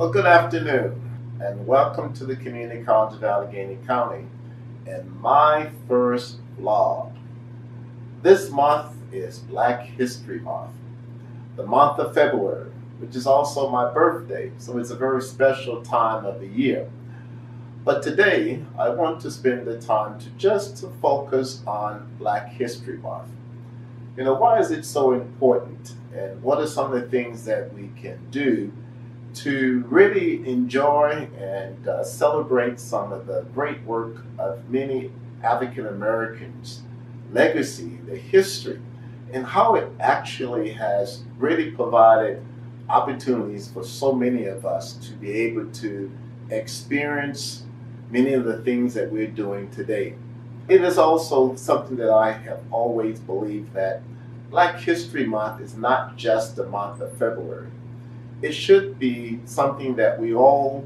Well, good afternoon, and welcome to the Community College of Allegheny County and my first vlog. This month is Black History Month, the month of February, which is also my birthday, so it's a very special time of the year. But today, I want to spend the time to focus on Black History Month. You know, why is it so important, and what are some of the things that we can do to really enjoy and celebrate some of the great work of many African Americans, legacy, the history, and how it actually has really provided opportunities for so many of us to be able to experience many of the things that we're doing today. It is also something that I have always believed, that Black History Month is not just the month of February. It should be something that we all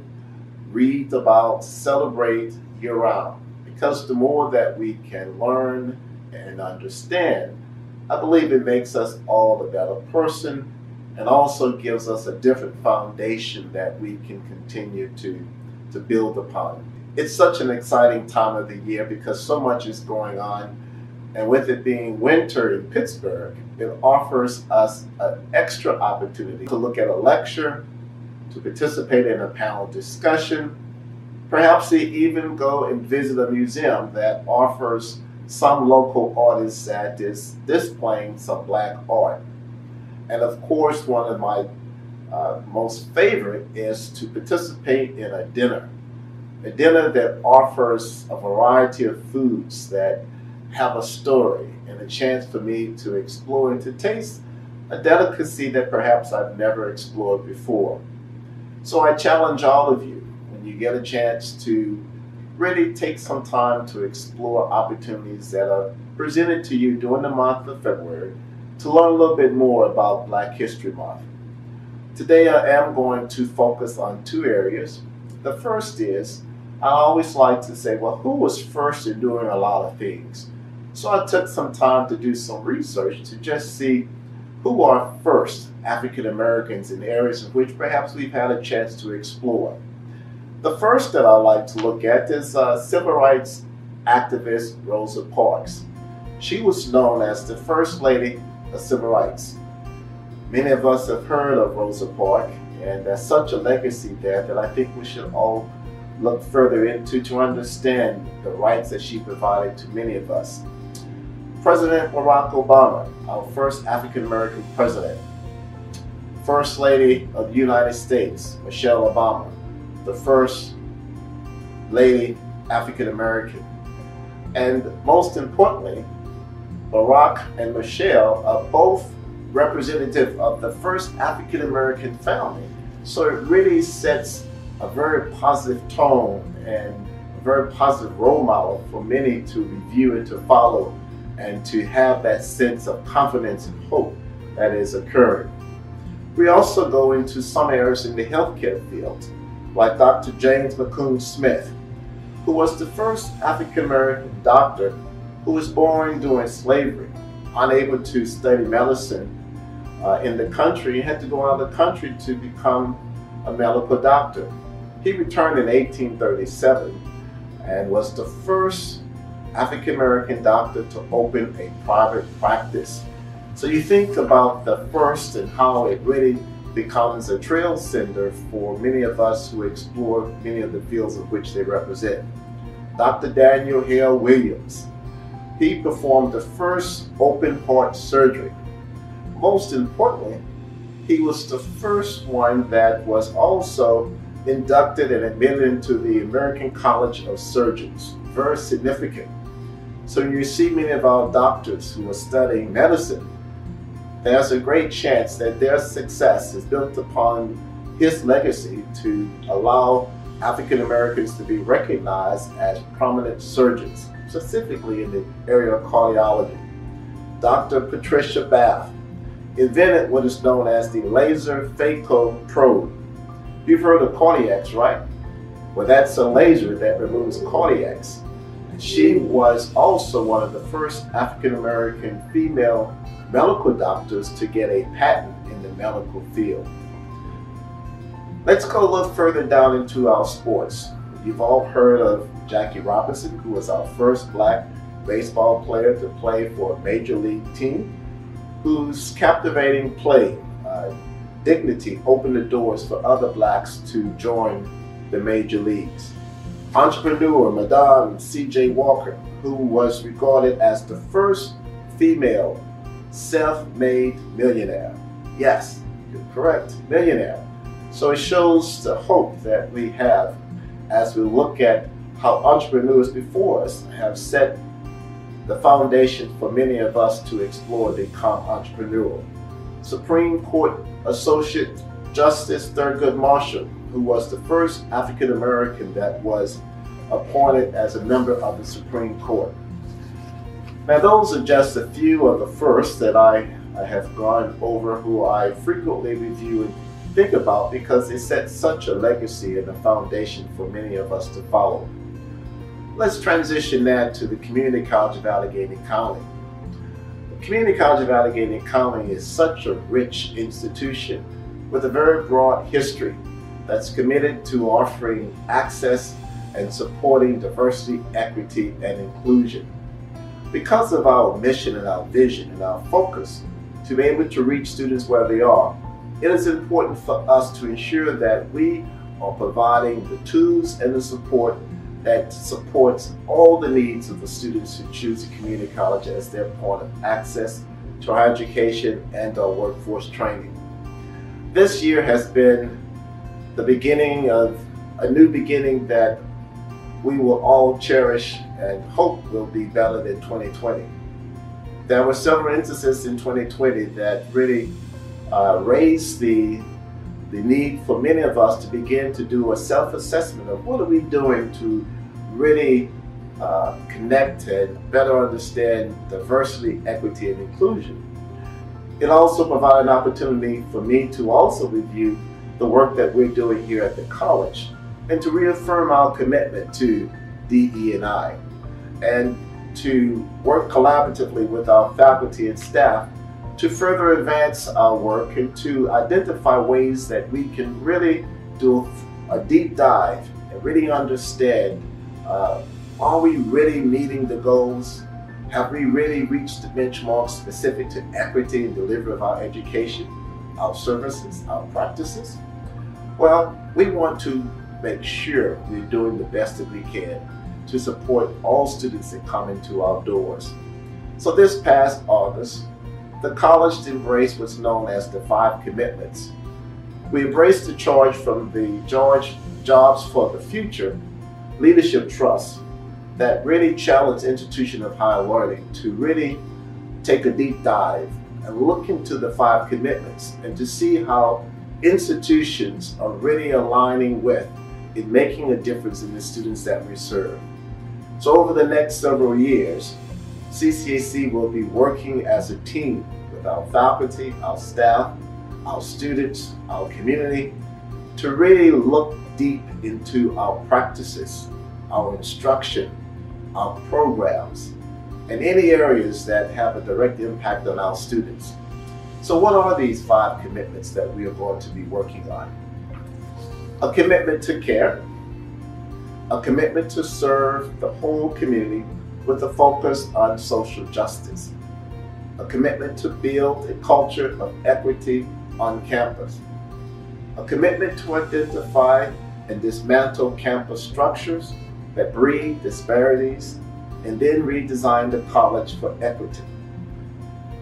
read about, celebrate year-round, because the more that we can learn and understand, I believe it makes us all a better person and also gives us a different foundation that we can continue to build upon. It's such an exciting time of the year because so much is going on, and with it being winter in Pittsburgh, it offers us an extra opportunity to look at a lecture, to participate in a panel discussion, perhaps even go and visit a museum that offers some local artist that is displaying some Black art. And of course, one of my most favorite is to participate in a dinner that offers a variety of foods that have a story and a chance for me to explore and to taste a delicacy that perhaps I've never explored before. So I challenge all of you, when you get a chance, to really take some time to explore opportunities that are presented to you during the month of February to learn a little bit more about Black History Month. Today I am going to focus on two areas. The first is, I always like to say, well, who was first in doing a lot of things? So I took some time to do some research to just see who are first African Americans in areas in which perhaps we've had a chance to explore. The first that I like to look at is civil rights activist Rosa Parks. She was known as the First Lady of Civil Rights. Many of us have heard of Rosa Parks, and there's such a legacy there that I think we should all look further into to understand the rights that she provided to many of us. President Barack Obama, our first African American president. First Lady of the United States, Michelle Obama, the first lady African American. And most importantly, Barack and Michelle are both representative of the first African American family. So it really sets a very positive tone and a very positive role model for many to review and to follow, and to have that sense of confidence and hope that is occurring. We also go into some areas in the healthcare field, like Dr. James McCune Smith, who was the first African American doctor who was born during slavery, unable to study medicine in the country. He had to go out of the country to become a medical doctor. He returned in 1837 and was the first African American doctor to open a private practice. So you think about the first and how it really becomes a trail center for many of us who explore many of the fields of which they represent. Dr. Daniel Hale Williams, he performed the first open heart surgery. Most importantly, he was the first one that was also inducted and admitted into the American College of Surgeons. Very significant. So you see many of our doctors who are studying medicine, there's a great chance that their success is built upon his legacy to allow African Americans to be recognized as prominent surgeons, specifically in the area of cardiology. Dr. Patricia Bath invented what is known as the laser phaco probe. You've heard of cardiacs, right? Well, that's a laser that removes cardiacs. She was also one of the first African American female medical doctors to get a patent in the medical field. Let's go a little further down into our sports. You've all heard of Jackie Robinson, who was our first black baseball player to play for a major league team, whose captivating play, dignity, opened the doors for other blacks to join the major leagues. Entrepreneur Madame C.J. Walker, who was regarded as the first female self-made millionaire. Yes, you're correct, millionaire. So it shows the hope that we have as we look at how entrepreneurs before us have set the foundation for many of us to explore the become entrepreneurial. Supreme Court Associate Justice Thurgood Marshall, who was the first African American that was appointed as a member of the Supreme Court. Now those are just a few of the firsts that I have gone over, who I frequently review and think about because they set such a legacy and a foundation for many of us to follow. Let's transition that to the Community College of Allegheny County. The Community College of Allegheny County is such a rich institution with a very broad history that's committed to offering access and supporting diversity, equity, and inclusion. Because of our mission and our vision and our focus to be able to reach students where they are, it is important for us to ensure that we are providing the tools and the support that supports all the needs of the students who choose a community college as their point of access to higher education and our workforce training. This year has been the beginning of a new beginning that we will all cherish and hope will be better than 2020. There were several instances in 2020 that really raised the need for many of us to begin to do a self-assessment of what are we doing to really connect and better understand diversity, equity, and inclusion. It also provided an opportunity for me to also review the work that we're doing here at the college and to reaffirm our commitment to DE&I and to work collaboratively with our faculty and staff to further advance our work and to identify ways that we can really do a deep dive and really understand, are we really meeting the goals? Have we really reached the benchmarks specific to equity and delivery of our education, our services, our practices? Well, we want to make sure we're doing the best that we can to support all students that come into our doors. So this past August, the college embraced what's known as the 5 commitments. We embraced the charge from the Jobs for the Future Leadership Trust that really challenged institutions of higher learning to really take a deep dive and look into the 5 commitments and to see how institutions are really aligning with in making a difference in the students that we serve. So over the next several years, CCAC will be working as a team with our faculty, our staff, our students, our community, to really look deep into our practices, our instruction, our programs, and any areas that have a direct impact on our students. So what are these 5 commitments that we are going to be working on? A commitment to care, a commitment to serve the whole community with a focus on social justice, a commitment to build a culture of equity on campus, a commitment to identify and dismantle campus structures that breed disparities and then redesign the college for equity,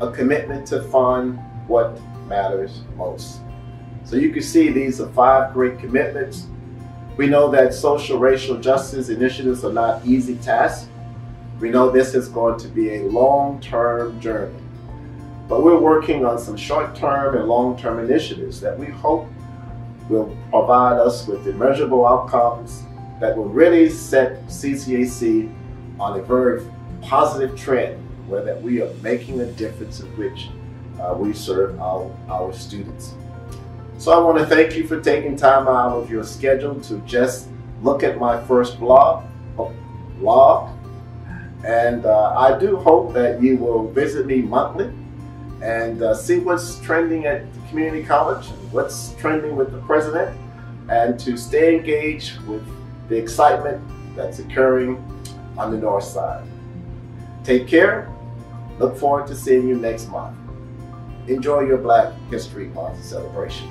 a commitment to fund what matters most. So you can see these are 5 great commitments. We know that social racial justice initiatives are not easy tasks. We know this is going to be a long-term journey. But we're working on some short-term and long-term initiatives that we hope will provide us with immeasurable outcomes that will really set CCAC on a very positive trend where that we are making a difference in which we serve our students. So I want to thank you for taking time out of your schedule to just look at my first blog. And I do hope that you will visit me monthly and see what's trending at the community college, what's trending with the president, and to stay engaged with the excitement that's occurring on the north side. Take care. Look forward to seeing you next month. Enjoy your Black History Month celebrations.